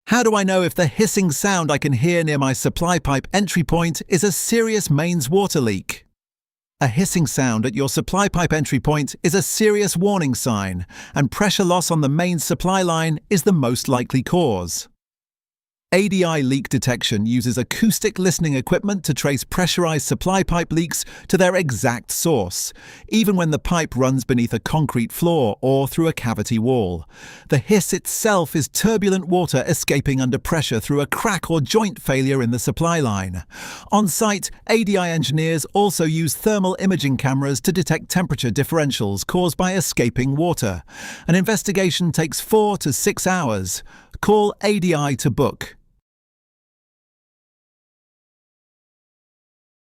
How do I know if the hissing sound I can hear near my supply pipe entry point is a serious mains water leak? A hissing sound at your supply pipe entry point is a serious warning sign, and pressure loss on the mains supply line is the most likely cause. ADI leak detection uses acoustic listening equipment to trace pressurized supply pipe leaks to their exact source, even when the pipe runs beneath a concrete floor or through a cavity wall. The hiss itself is turbulent water escaping under pressure through a crack or joint failure in the supply line. On site, ADI engineers also use thermal imaging cameras to detect temperature differentials caused by escaping water. An investigation takes 4 to 6 hours. Call ADI to book.